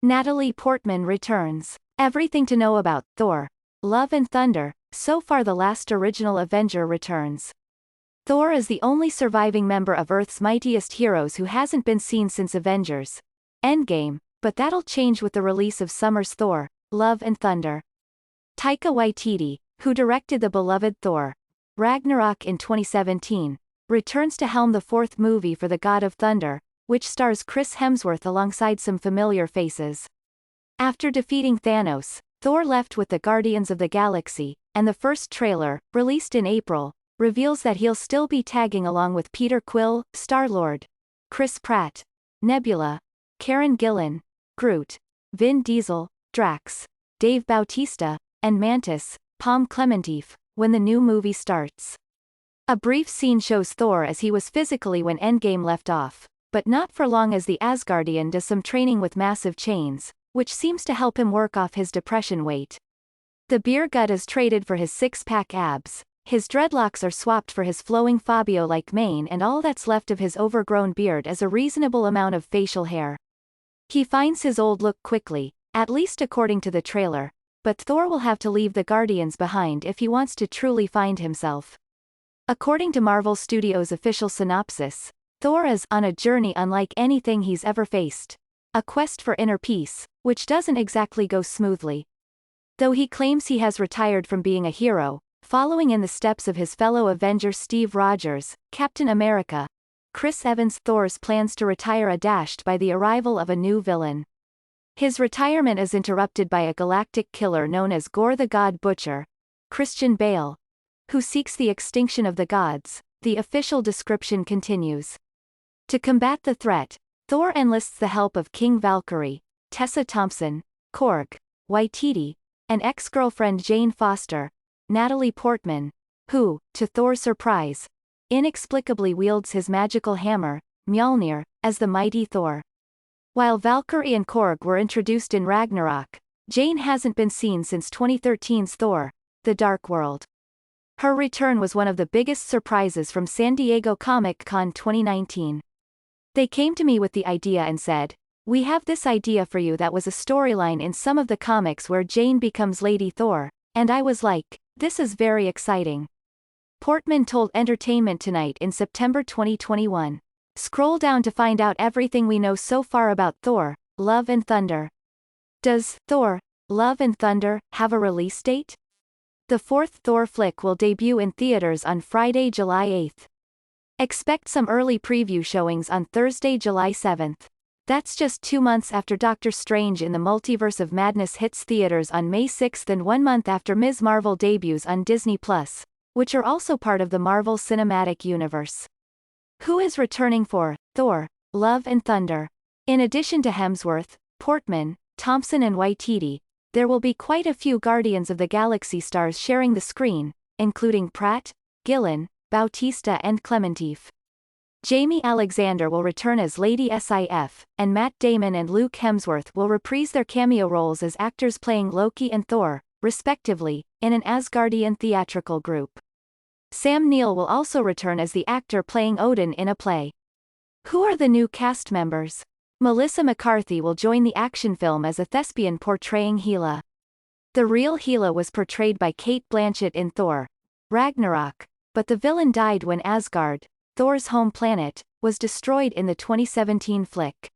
Natalie Portman returns. Everything to know about Thor, Love and Thunder. So far the last original Avenger returns. Thor is the only surviving member of Earth's mightiest heroes who hasn't been seen since Avengers Endgame, but that'll change with the release of summer's Thor, Love and Thunder. Taika Waititi, who directed the beloved Thor Ragnarok in 2017, returns to helm the fourth movie for the God of Thunder, which stars Chris Hemsworth alongside some familiar faces. After defeating Thanos, Thor left with the Guardians of the Galaxy, and the first trailer, released in April, reveals that he'll still be tagging along with Peter Quill, Star-Lord, Chris Pratt, Nebula, Karen Gillan, Groot, Vin Diesel, Drax, Dave Bautista, and Mantis, Palm Clementif, when the new movie starts. A brief scene shows Thor as he was physically when Endgame left off, but not for long, as the Asgardian does some training with massive chains, which seems to help him work off his depression weight. The beer gut is traded for his six-pack abs, his dreadlocks are swapped for his flowing Fabio-like mane, and all that's left of his overgrown beard is a reasonable amount of facial hair. He finds his old look quickly, at least according to the trailer, but Thor will have to leave the Guardians behind if he wants to truly find himself. According to Marvel Studios' official synopsis, Thor is on a journey unlike anything he's ever faced. A quest for inner peace, which doesn't exactly go smoothly. Though he claims he has retired from being a hero, following in the steps of his fellow Avenger Steve Rogers, Captain America, Chris Evans, Thor's plans to retire are dashed by the arrival of a new villain. His retirement is interrupted by a galactic killer known as Gore the God Butcher, Christian Bale, who seeks the extinction of the gods, the official description continues. To combat the threat, Thor enlists the help of King Valkyrie, Tessa Thompson, Korg, Waititi, and ex-girlfriend Jane Foster, Natalie Portman, who, to Thor's surprise, inexplicably wields his magical hammer, Mjolnir, as the mighty Thor. While Valkyrie and Korg were introduced in Ragnarok, Jane hasn't been seen since 2013's Thor, The Dark World. Her return was one of the biggest surprises from San Diego Comic-Con 2019. They came to me with the idea and said, "We have this idea for you that was a storyline in some of the comics where Jane becomes Lady Thor," and I was like, this is very exciting. Portman told Entertainment Tonight in September 2021. Scroll down to find out everything we know so far about Thor, Love and Thunder. Does Thor, Love and Thunder have a release date? The fourth Thor flick will debut in theaters on Friday, July 8th. Expect some early preview showings on Thursday, July 7th. That's just 2 months after Doctor Strange in the Multiverse of Madness hits theaters on May 6th and 1 month after Ms. Marvel debuts on Disney+, which are also part of the Marvel Cinematic Universe. Who is returning for Thor, Love and Thunder? In addition to Hemsworth, Portman, Thompson and Waititi, there will be quite a few Guardians of the Galaxy stars sharing the screen, including Pratt, Gillan, Bautista and Clementif. Jamie Alexander will return as Lady Sif, and Matt Damon and Luke Hemsworth will reprise their cameo roles as actors playing Loki and Thor, respectively, in an Asgardian theatrical group. Sam Neill will also return as the actor playing Odin in a play. Who are the new cast members? Melissa McCarthy will join the action film as a thespian portraying Hela. The real Hela was portrayed by Cate Blanchett in Thor, Ragnarok, but the villain died when Asgard, Thor's home planet, was destroyed in the 2017 flick.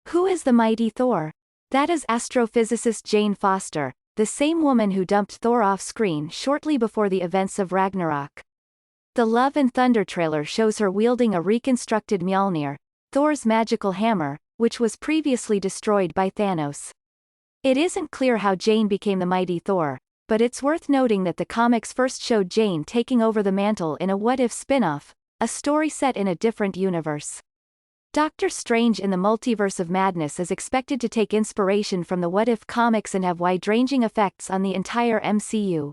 Who is the mighty Thor? That is astrophysicist Jane Foster, the same woman who dumped Thor off-screen shortly before the events of Ragnarok. The Love and Thunder trailer shows her wielding a reconstructed Mjolnir, Thor's magical hammer, which was previously destroyed by Thanos. It isn't clear how Jane became the mighty Thor, but it's worth noting that the comics first showed Jane taking over the mantle in a What If spin-off, a story set in a different universe. Doctor Strange in the Multiverse of Madness is expected to take inspiration from the What If comics and have wide-ranging effects on the entire MCU.